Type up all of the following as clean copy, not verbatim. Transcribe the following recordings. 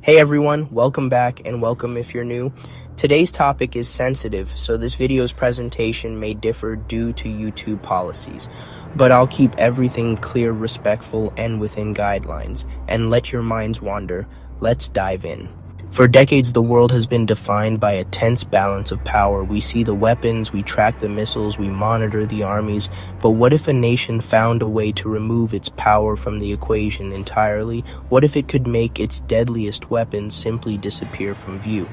Hey everyone, welcome back and welcome if you're new. Today's topic is sensitive, so this video's presentation may differ due to YouTube policies, but I'll keep everything clear, respectful, and within guidelines, and let your minds wander. Let's dive in. For decades, the world has been defined by a tense balance of power. We see the weapons, we track the missiles, we monitor the armies, but what if a nation found a way to remove its power from the equation entirely? What if it could make its deadliest weapons simply disappear from view?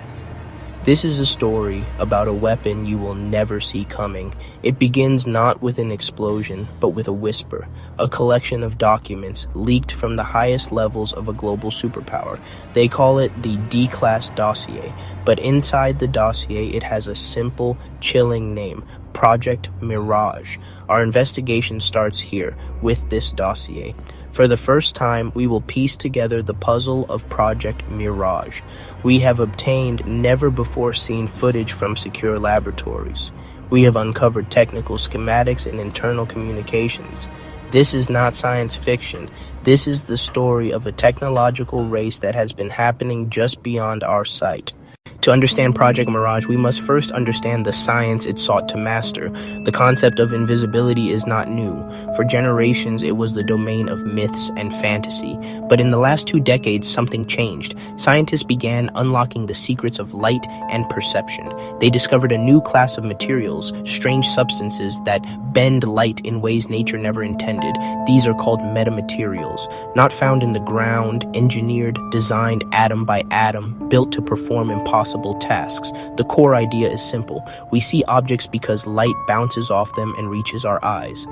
This is a story about a weapon you will never see coming. It begins not with an explosion, but with a whisper, a collection of documents leaked from the highest levels of a global superpower. They call it the D-Class dossier, but inside the dossier it has a simple, chilling name, Project Mirage. Our investigation starts here, with this dossier. For the first time, we will piece together the puzzle of Project Mirage. We have obtained never-before-seen footage from secure laboratories. We have uncovered technical schematics and internal communications. This is not science fiction. This is the story of a technological race that has been happening just beyond our sight. To understand Project Mirage, we must first understand the science it sought to master. The concept of invisibility is not new. For generations, it was the domain of myths and fantasy. But in the last 2 decades, something changed. Scientists began unlocking the secrets of light and perception. They discovered a new class of materials, strange substances that bend light in ways nature never intended. These are called metamaterials, not found in the ground, engineered, designed atom by atom, built to perform impossible tasks. The core idea is simple. We see objects because light bounces off them and reaches our eyes.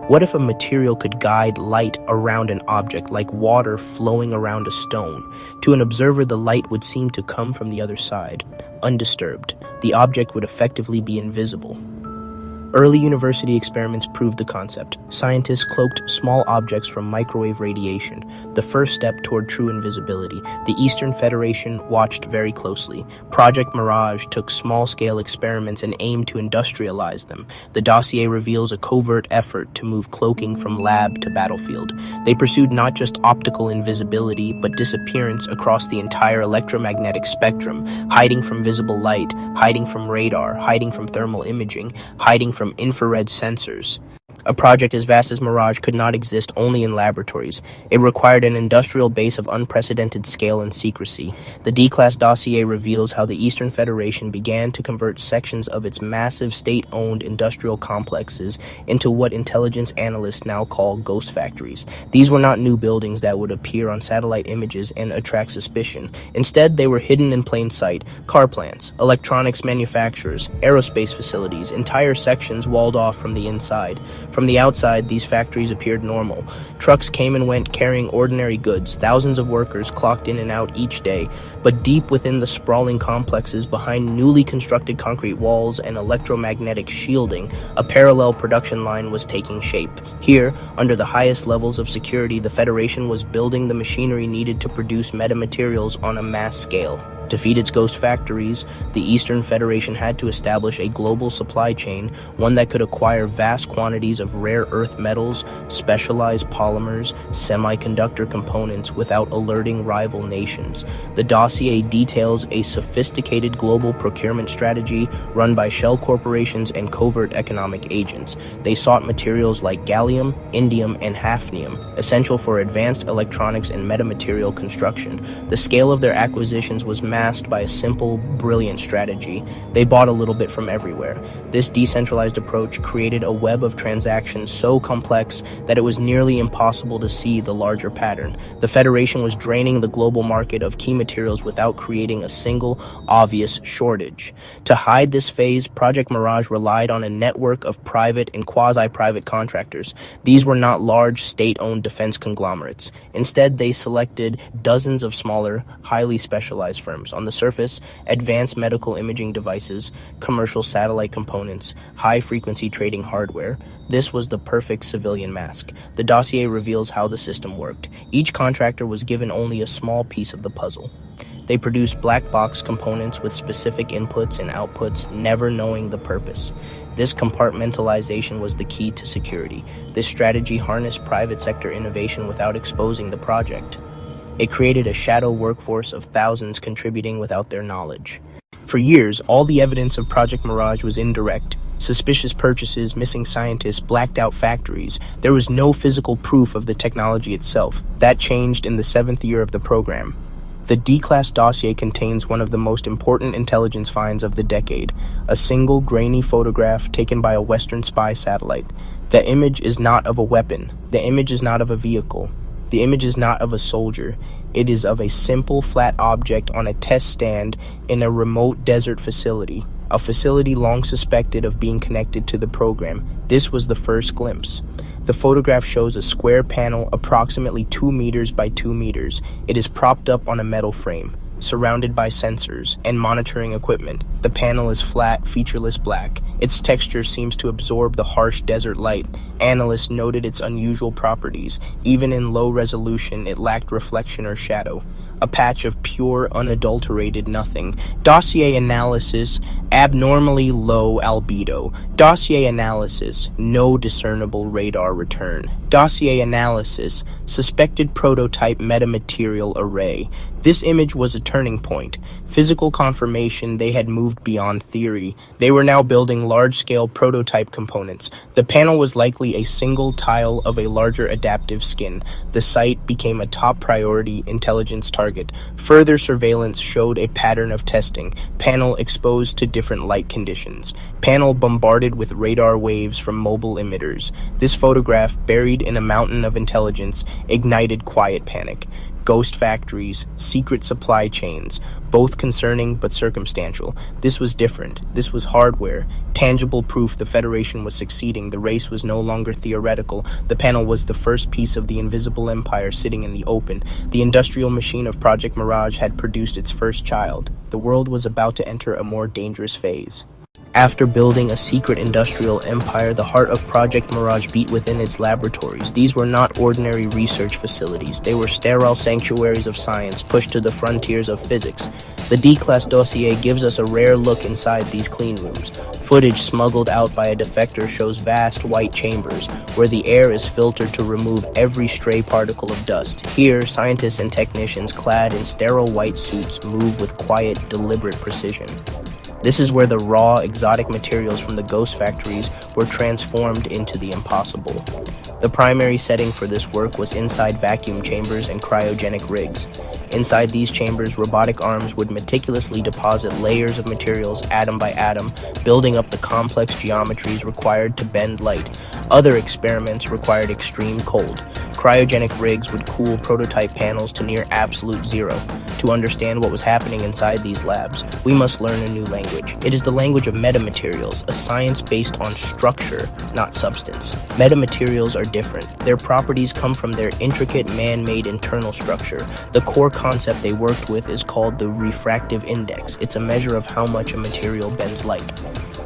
What if a material could guide light around an object like water flowing around a stone? To an observer, the light would seem to come from the other side, undisturbed. The object would effectively be invisible. Early university experiments proved the concept. Scientists cloaked small objects from microwave radiation, the first step toward true invisibility. The Eastern Federation watched very closely. Project Mirage took small-scale experiments and aimed to industrialize them. The dossier reveals a covert effort to move cloaking from lab to battlefield. They pursued not just optical invisibility, but disappearance across the entire electromagnetic spectrum, hiding from visible light, hiding from radar, hiding from thermal imaging, hiding from infrared sensors. A project as vast as Mirage could not exist only in laboratories. It required an industrial base of unprecedented scale and secrecy. The D-Class dossier reveals how the Eastern Federation began to convert sections of its massive state-owned industrial complexes into what intelligence analysts now call ghost factories. These were not new buildings that would appear on satellite images and attract suspicion. Instead, they were hidden in plain sight. Car plants, electronics manufacturers, aerospace facilities, entire sections walled off from the inside. From the outside, these factories appeared normal. Trucks came and went carrying ordinary goods. Thousands of workers clocked in and out each day. But deep within the sprawling complexes, behind newly constructed concrete walls and electromagnetic shielding, a parallel production line was taking shape. Here, under the highest levels of security, the Federation was building the machinery needed to produce metamaterials on a mass scale. To feed its ghost factories, the Eastern Federation had to establish a global supply chain, one that could acquire vast quantities of rare earth metals, specialized polymers, semiconductor components without alerting rival nations. The dossier details a sophisticated global procurement strategy run by shell corporations and covert economic agents. They sought materials like gallium, indium, and hafnium, essential for advanced electronics and metamaterial construction. The scale of their acquisitions was masked by a simple, brilliant strategy. They bought a little bit from everywhere. This decentralized approach created a web of transactions so complex that it was nearly impossible to see the larger pattern. The Federation was draining the global market of key materials without creating a single, obvious shortage. To hide this phase, Project Mirage relied on a network of private and quasi-private contractors. These were not large, state-owned defense conglomerates. Instead, they selected dozens of smaller, highly specialized firms. On the surface, advanced medical imaging devices, commercial satellite components, high-frequency trading hardware. This was the perfect civilian mask. The dossier reveals how the system worked. Each contractor was given only a small piece of the puzzle. They produced black box components with specific inputs and outputs, never knowing the purpose. This compartmentalization was the key to security. This strategy harnessed private sector innovation without exposing the project. It created a shadow workforce of thousands contributing without their knowledge. For years, all the evidence of Project Mirage was indirect. Suspicious purchases, missing scientists, blacked out factories. There was no physical proof of the technology itself. That changed in the 7th year of the program. The D-Class dossier contains one of the most important intelligence finds of the decade, a single grainy photograph taken by a Western spy satellite. The image is not of a weapon. The image is not of a vehicle. The image is not of a soldier. It is of a simple flat object on a test stand in a remote desert facility, a facility long suspected of being connected to the program. This was the first glimpse. The photograph shows a square panel approximately 2 meters by 2 meters. It is propped up on a metal frame, surrounded by sensors and monitoring equipment. The panel is flat, featureless black. Its texture seems to absorb the harsh desert light. Analysts noted its unusual properties. Even in low resolution, it lacked reflection or shadow. A patch of pure, unadulterated nothing. Dossier analysis, abnormally low albedo. Dossier analysis, no discernible radar return. Dossier analysis, suspected prototype metamaterial array. This image was a turning point. Physical confirmation they had moved beyond theory. They were now building large-scale prototype components. The panel was likely a single tile of a larger adaptive skin. The site became a top priority intelligence target. Further surveillance showed a pattern of testing. Panel exposed to different light conditions. Panel bombarded with radar waves from mobile emitters. This photograph, buried in a mountain of intelligence, ignited quiet panic. Ghost factories, secret supply chains, both concerning but circumstantial. This was different. This was hardware. Tangible proof the Federation was succeeding. The race was no longer theoretical. The panel was the first piece of the invisible empire sitting in the open. The industrial machine of Project Mirage had produced its first child. The world was about to enter a more dangerous phase. After building a secret industrial empire, the heart of Project Mirage beat within its laboratories. These were not ordinary research facilities. They were sterile sanctuaries of science pushed to the frontiers of physics. The D-Class dossier gives us a rare look inside these clean rooms. Footage smuggled out by a defector shows vast white chambers where the air is filtered to remove every stray particle of dust. Here, scientists and technicians clad in sterile white suits move with quiet, deliberate precision. This is where the raw, exotic materials from the ghost factories were transformed into the impossible. The primary setting for this work was inside vacuum chambers and cryogenic rigs. Inside these chambers, robotic arms would meticulously deposit layers of materials atom by atom, building up the complex geometries required to bend light. Other experiments required extreme cold. Cryogenic rigs would cool prototype panels to near absolute zero. To understand what was happening inside these labs, we must learn a new language. It is the language of metamaterials, a science based on structure, not substance. Metamaterials are different. Their properties come from their intricate man-made internal structure. The core concept they worked with is called the refractive index. It's a measure of how much a material bends light.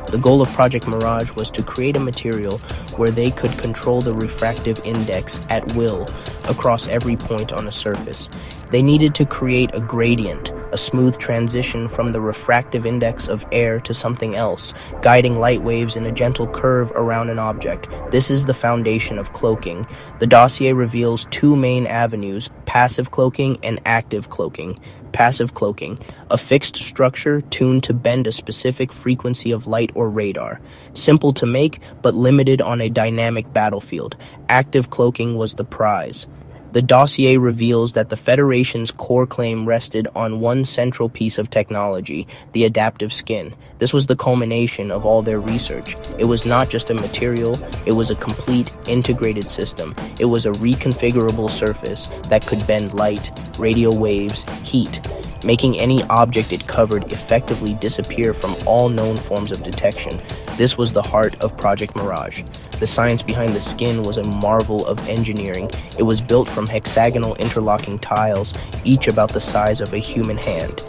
The goal of Project Mirage was to create a material where they could control the refractive index at will across every point on a surface. They needed to create a gradient, a smooth transition from the refractive index of air to something else, guiding light waves in a gentle curve around an object. This is the foundation of cloaking. The dossier reveals two main avenues: passive cloaking and active cloaking. Passive cloaking, a fixed structure tuned to bend a specific frequency of light or radar. Simple to make, but limited on a dynamic battlefield. Active cloaking was the prize. The dossier reveals that the Federation's core claim rested on one central piece of technology, the adaptive skin. This was the culmination of all their research. It was not just a material, it was a complete, integrated system. It was a reconfigurable surface that could bend light, radio waves, heat, making any object it covered effectively disappear from all known forms of detection. This was the heart of Project Mirage. The science behind the skin was a marvel of engineering. It was built from hexagonal interlocking tiles, each about the size of a human hand.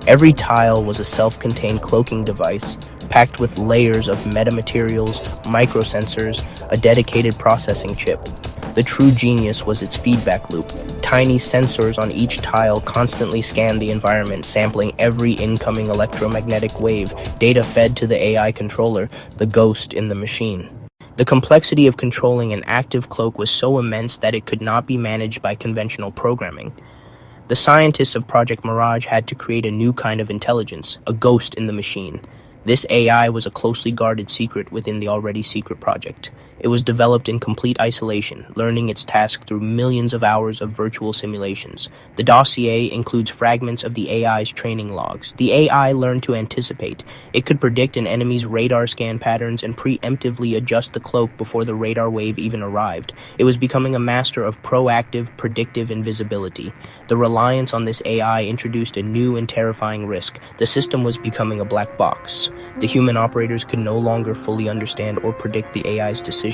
Every tile was a self-contained cloaking device, packed with layers of metamaterials, microsensors, a dedicated processing chip. The true genius was its feedback loop. Tiny sensors on each tile constantly scanned the environment, sampling every incoming electromagnetic wave, data fed to the AI controller, the ghost in the machine. The complexity of controlling an active cloak was so immense that it could not be managed by conventional programming. The scientists of Project Mirage had to create a new kind of intelligence, a ghost in the machine. This AI was a closely guarded secret within the already secret project. It was developed in complete isolation, learning its task through millions of hours of virtual simulations. The dossier includes fragments of the AI's training logs. The AI learned to anticipate. It could predict an enemy's radar scan patterns and preemptively adjust the cloak before the radar wave even arrived. It was becoming a master of proactive, predictive invisibility. The reliance on this AI introduced a new and terrifying risk. The system was becoming a black box. The human operators could no longer fully understand or predict the AI's decisions.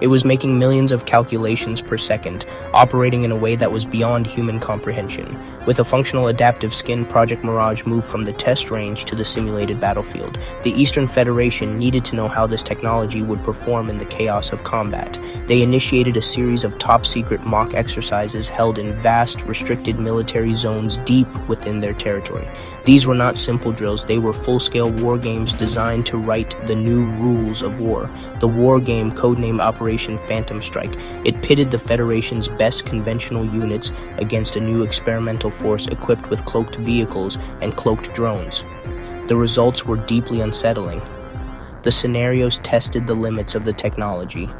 It was making millions of calculations per second, operating in a way that was beyond human comprehension. With a functional adaptive skin, Project Mirage moved from the test range to the simulated battlefield. The Eastern Federation needed to know how this technology would perform in the chaos of combat. They initiated a series of top-secret mock exercises held in vast, restricted military zones deep within their territory. These were not simple drills, they were full-scale war games designed to write the new rules of war. The war game, codenamed Operation Phantom Strike, it pitted the Federation's best conventional units against a new experimental force equipped with cloaked vehicles and cloaked drones. The results were deeply unsettling. The scenarios tested the limits of the technology.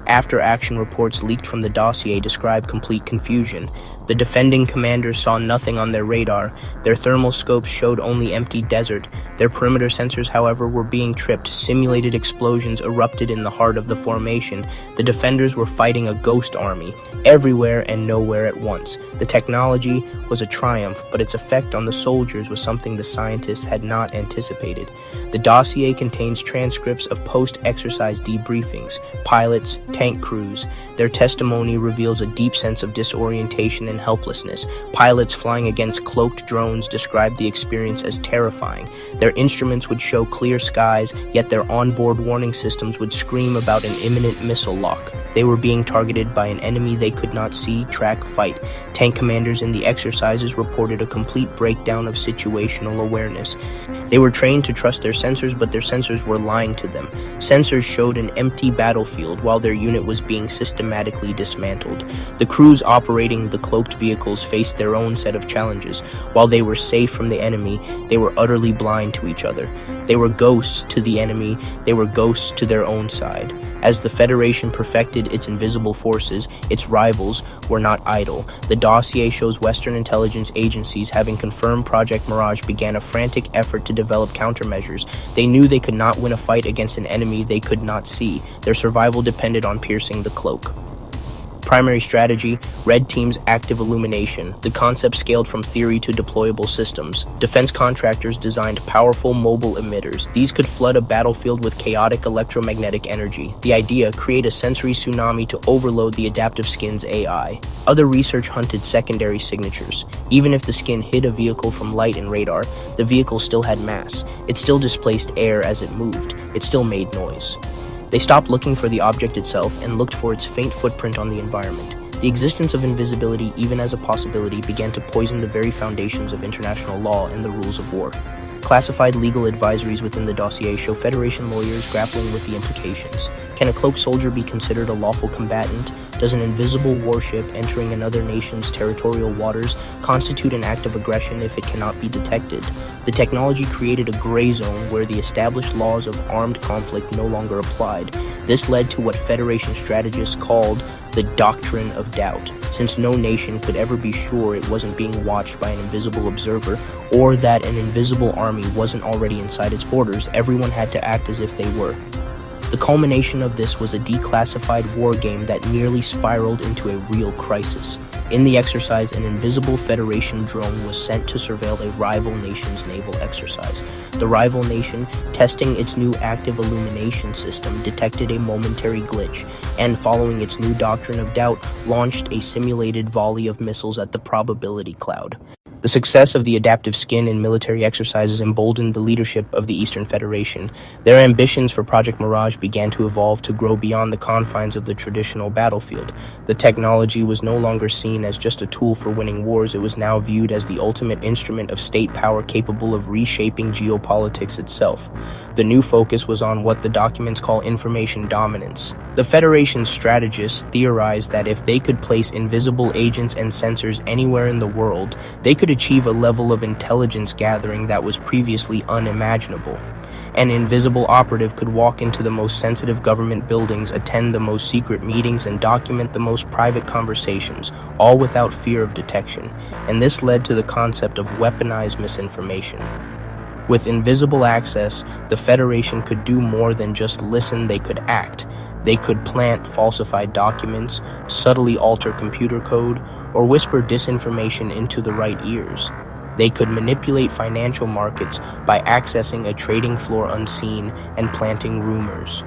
After-action reports leaked from the dossier described complete confusion. The defending commanders saw nothing on their radar. Their thermal scopes showed only empty desert. Their perimeter sensors, however, were being tripped. Simulated explosions erupted in the heart of the formation. The defenders were fighting a ghost army, everywhere and nowhere at once. The technology was a triumph, but its effect on the soldiers was something the scientists had not anticipated. The dossier contains transcripts of post-exercise debriefings, pilots, tank crews. Their testimony reveals a deep sense of disorientation and helplessness. Pilots flying against cloaked drones described the experience as terrifying. Their instruments would show clear skies, yet their onboard warning systems would scream about an imminent missile lock. They were being targeted by an enemy they could not see, track, fight. Tank commanders in the exercises reported a complete breakdown of situational awareness. They were trained to trust their sensors, but their sensors were lying to them. Sensors showed an empty battlefield while their unit was being systematically dismantled. The crews operating the cloaked vehicles faced their own set of challenges. While they were safe from the enemy, they were utterly blind to each other. They were ghosts to the enemy, they were ghosts to their own side. As the Federation perfected its invisible forces, its rivals were not idle. The dossier shows Western intelligence agencies, having confirmed Project Mirage, began a frantic effort to develop countermeasures. They knew they could not win a fight against an enemy they could not see. Their survival depended on piercing the cloak. Primary strategy, Red Team's active illumination. The concept scaled from theory to deployable systems. Defense contractors designed powerful mobile emitters. These could flood a battlefield with chaotic electromagnetic energy. The idea, create a sensory tsunami to overload the adaptive skin's AI. Other research hunted secondary signatures. Even if the skin hid a vehicle from light and radar, the vehicle still had mass. It still displaced air as it moved. It still made noise. They stopped looking for the object itself and looked for its faint footprint on the environment. The existence of invisibility, even as a possibility, began to poison the very foundations of international law and the rules of war. Classified legal advisories within the dossier show Federation lawyers grappling with the implications. Can a cloaked soldier be considered a lawful combatant? Does an invisible warship entering another nation's territorial waters constitute an act of aggression if it cannot be detected? The technology created a gray zone where the established laws of armed conflict no longer applied. This led to what Federation strategists called the doctrine of doubt, since no nation could ever be sure it wasn't being watched by an invisible observer, or that an invisible army wasn't already inside its borders. Everyone had to act as if they were. The culmination of this was a declassified war game that nearly spiraled into a real crisis. In the exercise, an invisible Federation drone was sent to surveil a rival nation's naval exercise. The rival nation, testing its new active illumination system, detected a momentary glitch, and following its new doctrine of doubt, launched a simulated volley of missiles at the probability cloud. The success of the adaptive skin in military exercises emboldened the leadership of the Eastern Federation. Their ambitions for Project Mirage began to evolve to grow beyond the confines of the traditional battlefield. The technology was no longer seen as just a tool for winning wars. It was now viewed as the ultimate instrument of state power capable of reshaping geopolitics itself. The new focus was on what the documents call information dominance. The Federation's strategists theorized that if they could place invisible agents and sensors anywhere in the world, they could achieve a level of intelligence gathering that was previously unimaginable. An invisible operative could walk into the most sensitive government buildings, attend the most secret meetings, and document the most private conversations, all without fear of detection. And this led to the concept of weaponized misinformation. With invisible access, the Federation could do more than just listen, they could act. They could plant falsified documents, subtly alter computer code, or whisper disinformation into the right ears. They could manipulate financial markets by accessing a trading floor unseen and planting rumors.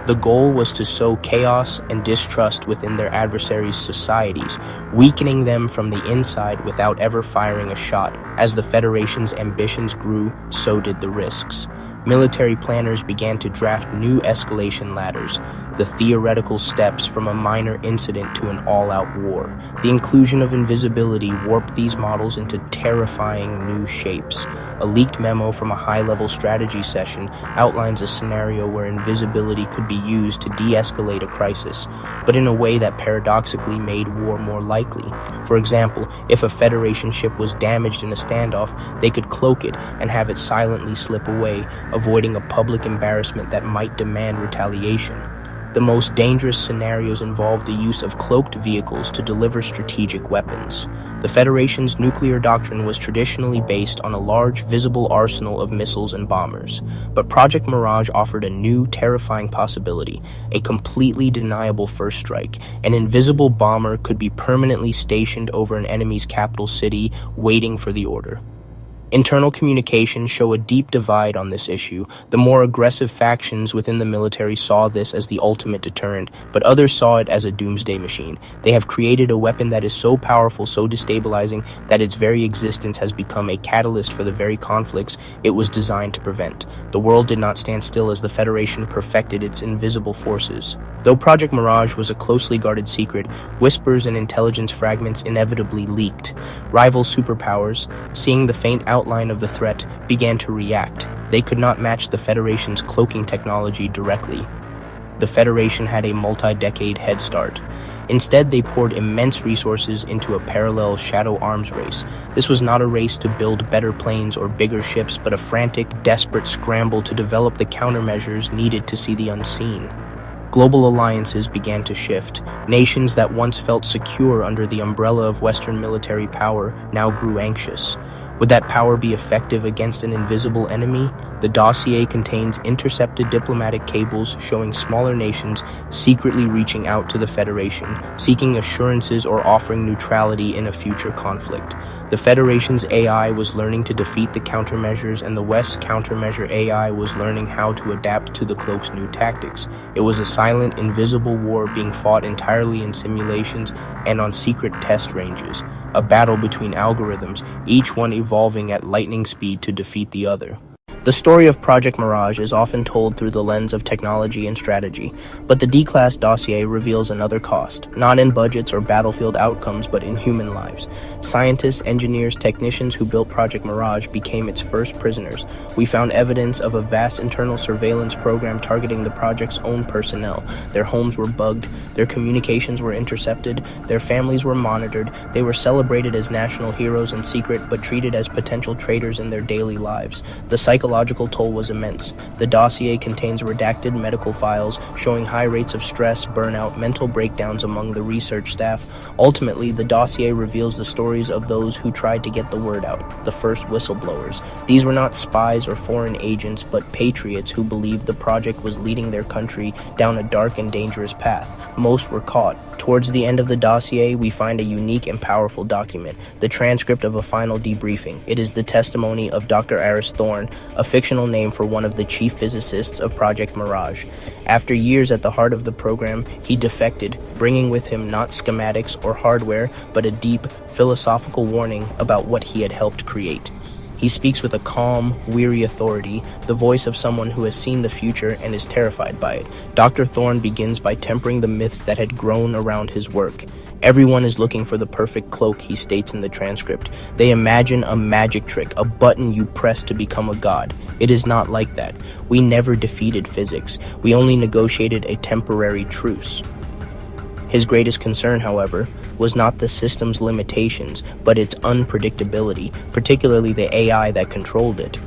The goal was to sow chaos and distrust within their adversaries' societies, weakening them from the inside without ever firing a shot. As the Federation's ambitions grew, so did the risks. Military planners began to draft new escalation ladders, the theoretical steps from a minor incident to an all-out war. The inclusion of invisibility warped these models into terrifying new shapes. A leaked memo from a high-level strategy session outlines a scenario where invisibility could be used to de-escalate a crisis, but in a way that paradoxically made war more likely. For example, if a Federation ship was damaged in a standoff, they could cloak it and have it silently slip away, avoiding a public embarrassment that might demand retaliation. The most dangerous scenarios involve the use of cloaked vehicles to deliver strategic weapons. The Federation's nuclear doctrine was traditionally based on a large, visible arsenal of missiles and bombers, but Project Mirage offered a new, terrifying possibility: a completely deniable first strike. An invisible bomber could be permanently stationed over an enemy's capital city, waiting for the order. Internal communications show a deep divide on this issue. The more aggressive factions within the military saw this as the ultimate deterrent, but others saw it as a doomsday machine. They have created a weapon that is so powerful, so destabilizing, that its very existence has become a catalyst for the very conflicts it was designed to prevent. The world did not stand still as the Federation perfected its invisible forces. Though Project Mirage was a closely guarded secret, whispers and intelligence fragments inevitably leaked. Rival superpowers, seeing the faint outline of the threat, began to react. They could not match the Federation's cloaking technology directly. The Federation had a multi-decade head start. Instead, they poured immense resources into a parallel shadow arms race. This was not a race to build better planes or bigger ships, but a frantic, desperate scramble to develop the countermeasures needed to see the unseen. Global alliances began to shift. Nations that once felt secure under the umbrella of Western military power now grew anxious. Would that power be effective against an invisible enemy? The dossier contains intercepted diplomatic cables showing smaller nations secretly reaching out to the Federation, seeking assurances or offering neutrality in a future conflict. The Federation's AI was learning to defeat the countermeasures, and the West's countermeasure AI was learning how to adapt to the cloak's new tactics. It was a silent, invisible war being fought entirely in simulations and on secret test ranges. A battle between algorithms, each one evolving at lightning speed to defeat the other. The story of Project Mirage is often told through the lens of technology and strategy, but the D-Class dossier reveals another cost, not in budgets or battlefield outcomes, but in human lives. Scientists, engineers, technicians who built Project Mirage became its first prisoners. We found evidence of a vast internal surveillance program targeting the project's own personnel. Their homes were bugged, their communications were intercepted, their families were monitored, they were celebrated as national heroes in secret, but treated as potential traitors in their daily lives. The psychological toll was immense. The dossier contains redacted medical files showing high rates of stress, burnout, mental breakdowns among the research staff. Ultimately, the dossier reveals the stories of those who tried to get the word out, the first whistleblowers. These were not spies or foreign agents, but patriots who believed the project was leading their country down a dark and dangerous path. Most were caught. Towards the end of the dossier, we find a unique and powerful document, the transcript of a final debriefing. It is the testimony of Dr. Aris Thorne, a a fictional name for one of the chief physicists of Project Mirage. After years at the heart of the program, he defected, bringing with him not schematics or hardware, but a deep, philosophical warning about what he had helped create. He speaks with a calm, weary authority, the voice of someone who has seen the future and is terrified by it. Dr. Thorne begins by tempering the myths that had grown around his work. Everyone is looking for the perfect cloak, he states in the transcript. They imagine a magic trick, a button you press to become a god. It is not like that. We never defeated physics. We only negotiated a temporary truce. His greatest concern, however, was not the system's limitations, but its unpredictability, particularly the AI that controlled it.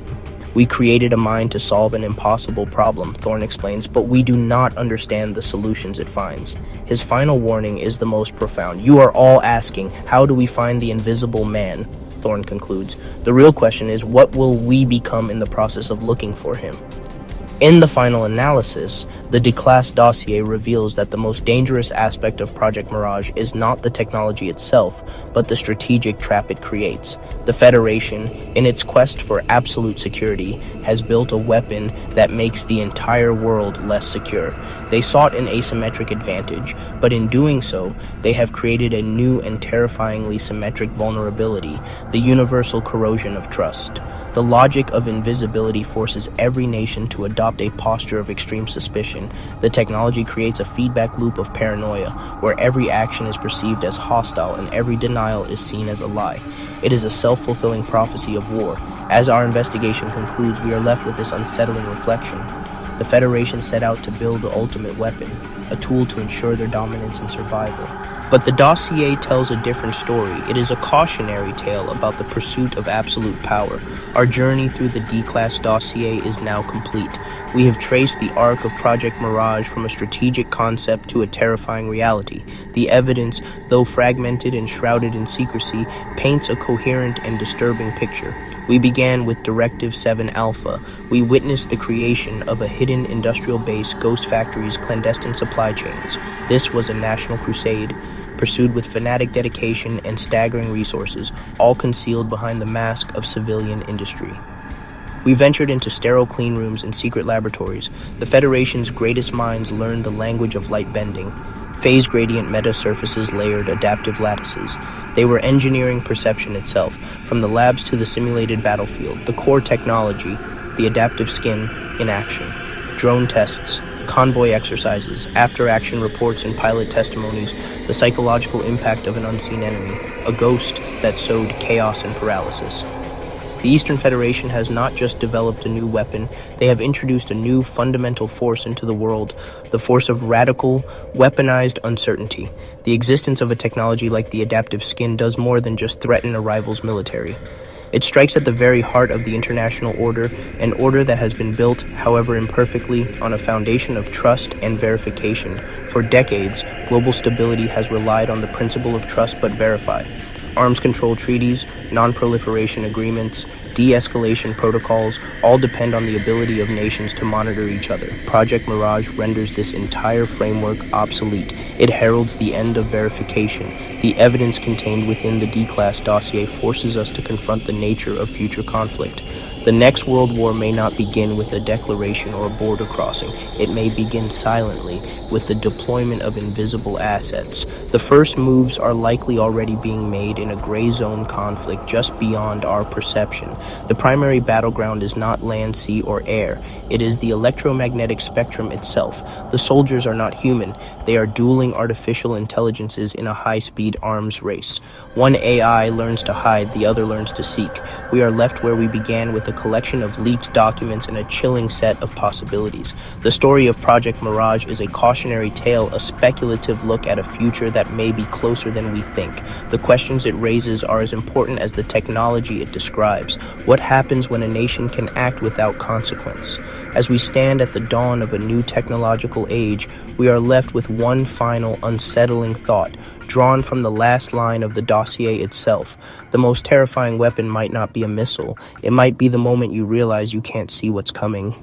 We created a mind to solve an impossible problem, Thorne explains, but we do not understand the solutions it finds. His final warning is the most profound. You are all asking, how do we find the invisible man? Thorne concludes. The real question is, what will we become in the process of looking for him? In the final analysis, the Declasse dossier reveals that the most dangerous aspect of Project Mirage is not the technology itself, but the strategic trap it creates. The Federation, in its quest for absolute security, has built a weapon that makes the entire world less secure. They sought an asymmetric advantage, but in doing so, they have created a new and terrifyingly symmetric vulnerability, the universal corrosion of trust. The logic of invisibility forces every nation to adopt a posture of extreme suspicion. The technology creates a feedback loop of paranoia, where every action is perceived as hostile and every denial is seen as a lie. It is a self-fulfilling prophecy of war. As our investigation concludes, we are left with this unsettling reflection. The Federation set out to build the ultimate weapon, a tool to ensure their dominance and survival. But the dossier tells a different story. It is a cautionary tale about the pursuit of absolute power. Our journey through the Declasse dossier is now complete. We have traced the arc of Project Mirage from a strategic concept to a terrifying reality. The evidence, though fragmented and shrouded in secrecy, paints a coherent and disturbing picture. We began with Directive 7 Alpha. We witnessed the creation of a hidden industrial base, ghost factories, clandestine supply chains. This was a national crusade, pursued with fanatic dedication and staggering resources, all concealed behind the mask of civilian industry. We ventured into sterile clean rooms and secret laboratories. The Federation's greatest minds learned the language of light bending. Phase gradient meta-surfaces layered adaptive lattices. They were engineering perception itself, from the labs to the simulated battlefield. The core technology, the adaptive skin, in action. Drone tests, convoy exercises, after-action reports and pilot testimonies, the psychological impact of an unseen enemy, a ghost that sowed chaos and paralysis. The Eastern Federation has not just developed a new weapon, they have introduced a new fundamental force into the world, the force of radical, weaponized uncertainty. The existence of a technology like the adaptive skin does more than just threaten a rival's military. It strikes at the very heart of the international order, an order that has been built, however imperfectly, on a foundation of trust and verification. For decades, global stability has relied on the principle of trust but verify. Arms control treaties, non-proliferation agreements, de-escalation protocols all depend on the ability of nations to monitor each other. Project Mirage renders this entire framework obsolete. It heralds the end of verification. The evidence contained within the Declasse dossier forces us to confront the nature of future conflict. The next world war may not begin with a declaration or a border crossing. It may begin silently, with the deployment of invisible assets. The first moves are likely already being made in a gray zone conflict just beyond our perception. The primary battleground is not land, sea, or air. It is the electromagnetic spectrum itself. The soldiers are not human. They are dueling artificial intelligences in a high-speed arms race. One AI learns to hide, the other learns to seek. We are left where we began, with a collection of leaked documents and a chilling set of possibilities. The story of Project Mirage is a cautionary tale, a speculative look at a future that may be closer than we think. The questions it raises are as important as the technology it describes. What happens when a nation can act without consequence? As we stand at the dawn of a new technological age, we are left with one final unsettling thought, drawn from the last line of the dossier itself. The most terrifying weapon might not be a missile. It might be the moment you realize you can't see what's coming.